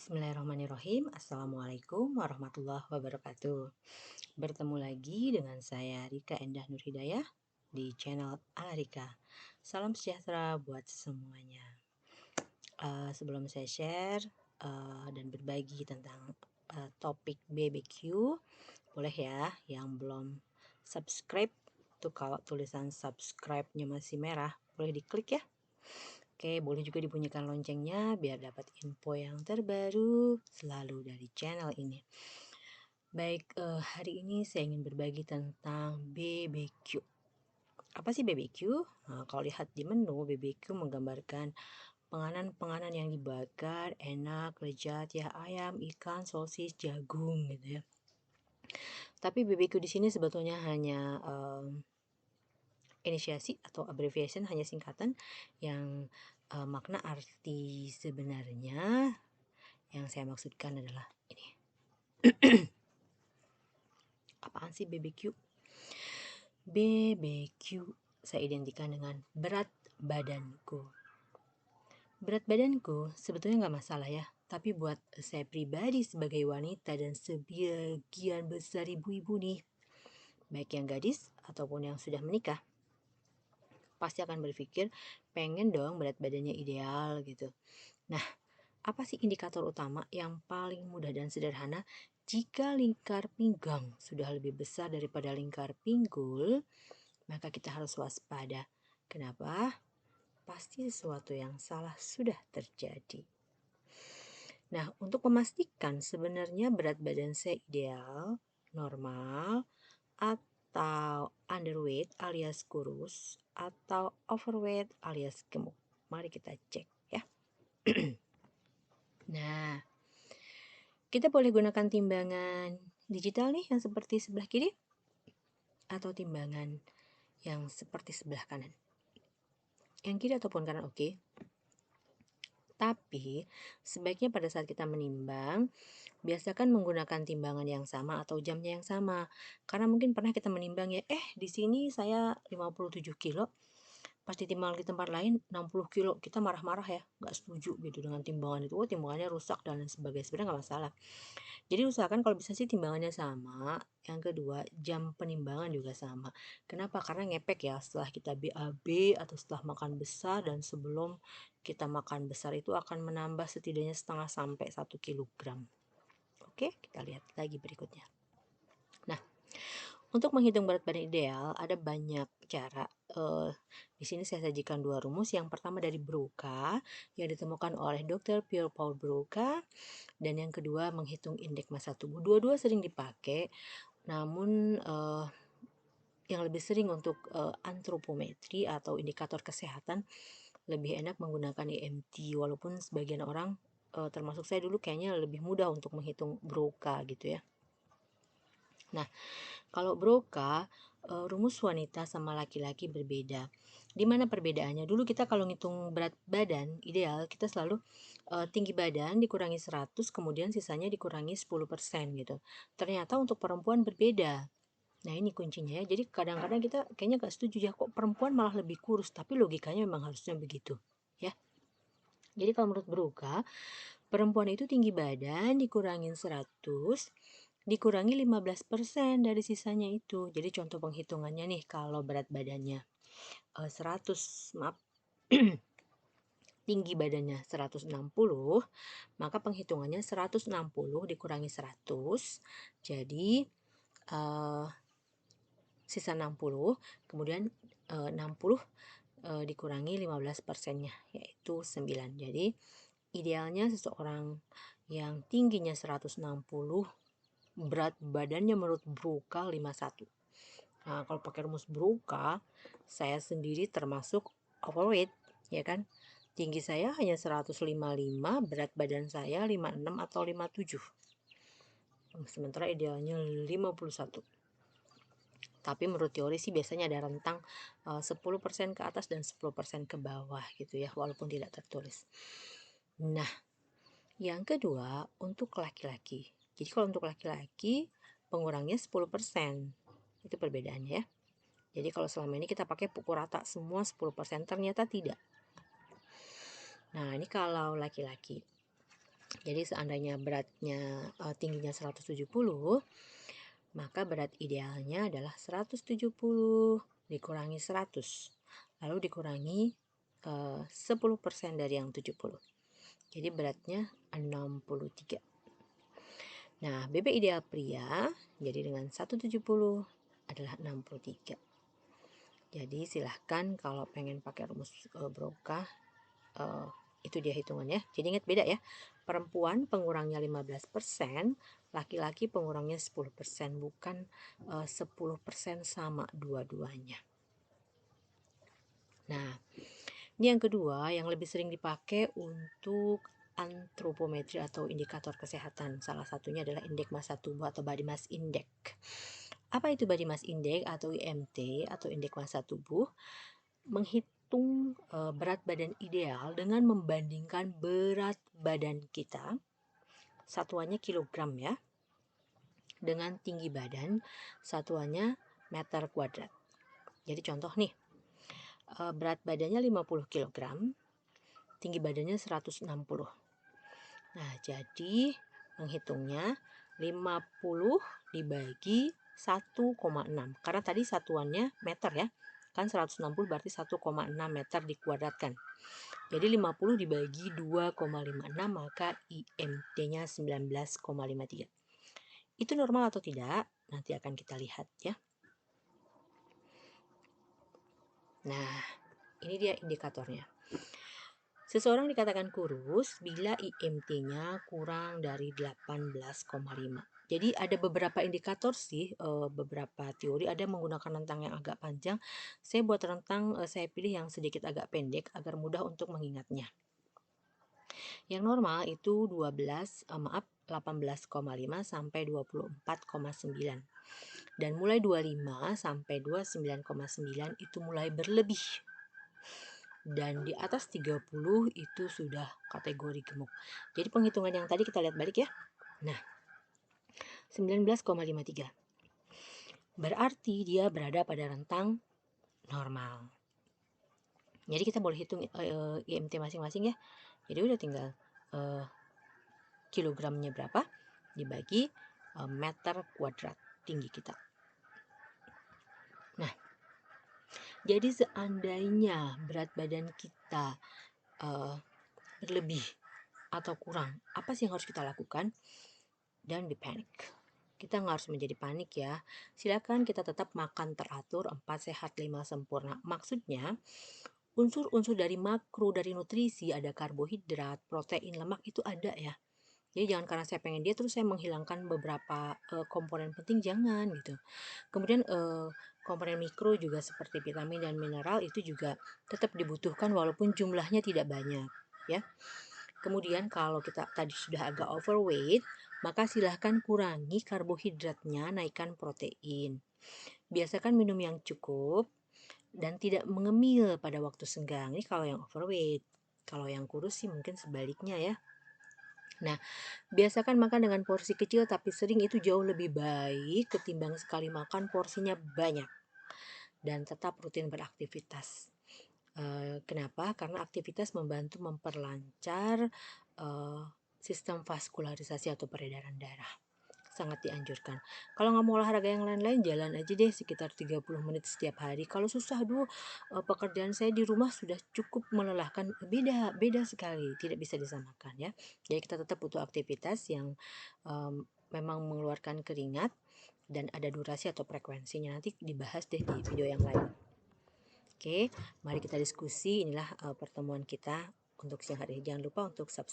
Bismillahirrahmanirrahim. Assalamualaikum warahmatullahi wabarakatuh. Bertemu lagi dengan saya Rika Endah Nur Hidayah di channel Ala Rika. Salam sejahtera buat semuanya. Sebelum saya share dan berbagi tentang topik BBQ, boleh ya yang belum subscribe tuh, kalau tulisan subscribe-nya masih merah boleh diklik ya. Oke, boleh juga dibunyikan loncengnya biar dapat info yang terbaru selalu dari channel ini. Baik, hari ini saya ingin berbagi tentang BBQ. Apa sih BBQ? Nah, kalau lihat di menu, BBQ menggambarkan penganan-penganan yang dibakar, enak, lezat ya, ayam, ikan, sosis, jagung gitu ya. Tapi BBQ di sini sebetulnya hanya inisiasi atau abbreviation, hanya singkatan yang makna arti sebenarnya yang saya maksudkan adalah ini. Apaan sih BBQ? BBQ saya identikan dengan berat badanku. Berat badanku sebetulnya nggak masalah ya, tapi buat saya pribadi sebagai wanita dan sebagian besar ibu-ibu nih, baik yang gadis ataupun yang sudah menikah, pasti akan berpikir pengen dong berat badannya ideal gitu. Nah, apa sih indikator utama yang paling mudah dan sederhana? Jika lingkar pinggang sudah lebih besar daripada lingkar pinggul, maka kita harus waspada. Kenapa? Pasti sesuatu yang salah sudah terjadi. Nah, untuk memastikan sebenarnya berat badan saya ideal, normal, atau underweight alias kurus, atau overweight alias gemuk. Mari kita cek ya. Nah, kita boleh gunakan timbangan digital nih yang seperti sebelah kiri, atau timbangan yang seperti sebelah kanan. Yang kiri ataupun kanan oke. Tapi sebaiknya pada saat kita menimbang, biasakan menggunakan timbangan yang sama atau jamnya yang sama. Karena mungkin pernah kita menimbang ya, di sini saya 57 kilo, pas ditimbang di tempat lain 60 kilo, kita marah-marah ya, nggak setuju gitu dengan timbangan itu. Timbangannya rusak dan lain sebagainya, sebenarnya nggak masalah. Jadi usahakan kalau bisa sih timbangannya sama. Yang kedua, jam penimbangan juga sama. Kenapa? Karena ngepek ya, setelah kita BAB atau setelah makan besar dan sebelum kita makan besar itu akan menambah setidaknya setengah sampai 1 kilogram. Oke, kita lihat lagi berikutnya. Nah, untuk menghitung berat badan ideal ada banyak cara. Di sini saya sajikan 2 rumus. Yang pertama dari Broca yang ditemukan oleh Dr. Pierre Paul Broca, dan yang kedua menghitung indeks massa tubuh. Dua-dua sering dipakai, namun yang lebih sering untuk antropometri atau indikator kesehatan lebih enak menggunakan EMT, walaupun sebagian orang termasuk saya dulu kayaknya lebih mudah untuk menghitung Broca gitu ya. Nah, kalau Broca, rumus wanita sama laki-laki berbeda. Di mana perbedaannya? Dulu kita kalau ngitung berat badan ideal, kita selalu tinggi badan dikurangi 100, kemudian sisanya dikurangi 10% gitu. Ternyata untuk perempuan berbeda. Nah, ini kuncinya ya. Jadi kadang-kadang kita kayaknya gak setuju ya, kok perempuan malah lebih kurus, tapi logikanya memang harusnya begitu ya. Jadi kalau menurut Broca, perempuan itu tinggi badan dikurangin 100, dikurangi 15% dari sisanya itu. Jadi contoh penghitungannya nih, kalau berat badannya 100, maaf, tinggi badannya 160, maka penghitungannya 160 dikurangi 100, jadi sisa 60, kemudian 60 dikurangi 15%-nya, yaitu 9. Jadi idealnya seseorang yang tingginya 160, berat badannya menurut Broca 51. Nah, kalau pakai rumus Broca, saya sendiri termasuk overweight, ya kan? Tinggi saya hanya 155, berat badan saya 56 atau 57. Sementara idealnya 51. Tapi menurut teori sih biasanya ada rentang 10% ke atas dan 10% ke bawah gitu ya, walaupun tidak tertulis. Nah, yang kedua untuk laki-laki. Jadi kalau untuk laki-laki pengurangnya 10%. Itu perbedaannya ya. Jadi kalau selama ini kita pakai pukul rata semua 10%, ternyata tidak. Nah, ini kalau laki-laki. Jadi seandainya beratnya tingginya 170, maka berat idealnya adalah 170 dikurangi 100, lalu dikurangi 10% dari yang 70. Jadi beratnya 63. Nah, BB ideal pria jadi dengan 170 adalah 63. Jadi silahkan kalau pengen pakai rumus Broca, itu dia hitungannya. Jadi ingat beda ya. Perempuan pengurangnya 15%, laki-laki pengurangnya 10%, bukan 10% sama dua-duanya. Nah, ini yang kedua yang lebih sering dipakai untuk antropometri atau indikator kesehatan. Salah satunya adalah indeks massa tubuh atau body mass index. Apa itu body mass index atau IMT atau indeks massa tubuh? Menghitung berat badan ideal dengan membandingkan berat badan kita, satuannya kilogram ya, dengan tinggi badan, satuannya meter kuadrat. Jadi contoh nih, berat badannya 50 kg, tinggi badannya 160. Nah, jadi menghitungnya 50 dibagi 1,6. Karena tadi satuannya meter ya. Kan 160 berarti 1,6 meter dikuadratkan. Jadi 50 dibagi 2,56 maka IMT-nya 19,53. Itu normal atau tidak? Nanti akan kita lihat ya. Nah, ini dia indikatornya. Seseorang dikatakan kurus bila IMT-nya kurang dari 18,5. Jadi ada beberapa indikator sih, beberapa teori ada menggunakan rentang yang agak panjang. Saya buat rentang, saya pilih yang sedikit agak pendek agar mudah untuk mengingatnya. Yang normal itu 18,5 sampai 24,9. Dan mulai 25 sampai 29,9 itu mulai berlebih. Dan di atas 30 itu sudah kategori gemuk. Jadi penghitungan yang tadi kita lihat balik ya. Nah, 19,53. Berarti dia berada pada rentang normal. Jadi kita boleh hitung IMT masing-masing ya. Jadi udah tinggal kilogramnya berapa dibagi meter kuadrat tinggi kita. Nah, jadi seandainya berat badan kita berlebih atau kurang, apa sih yang harus kita lakukan? Don't be panic. Kita nggak harus menjadi panik ya. Silakan kita tetap makan teratur, 4 sehat 5 sempurna. Maksudnya unsur-unsur dari makro, dari nutrisi, ada karbohidrat, protein, lemak itu ada ya. Jadi jangan karena saya pengen diet terus saya menghilangkan beberapa komponen penting, jangan gitu. Kemudian komponen mikro juga seperti vitamin dan mineral itu juga tetap dibutuhkan walaupun jumlahnya tidak banyak ya. Kemudian kalau kita tadi sudah agak overweight, maka silahkan kurangi karbohidratnya, naikkan protein. Biasakan minum yang cukup dan tidak mengemil pada waktu senggang. Ini kalau yang overweight. Kalau yang kurus sih mungkin sebaliknya ya. Nah, biasakan makan dengan porsi kecil tapi sering itu jauh lebih baik ketimbang sekali makan porsinya banyak. Dan tetap rutin beraktivitas. Kenapa? Karena aktivitas membantu memperlancar sistem vaskularisasi atau peredaran darah. Sangat dianjurkan. Kalau nggak mau olahraga yang lain-lain, jalan aja deh sekitar 30 menit setiap hari. Kalau susah, pekerjaan saya di rumah sudah cukup melelahkan. Beda sekali, tidak bisa disamakan ya. Jadi kita tetap butuh aktivitas yang memang mengeluarkan keringat dan ada durasi atau frekuensinya. Nanti dibahas deh di video yang lain. Oke, mari kita diskusi. Inilah pertemuan kita untuk siang hari. Jangan lupa untuk subscribe.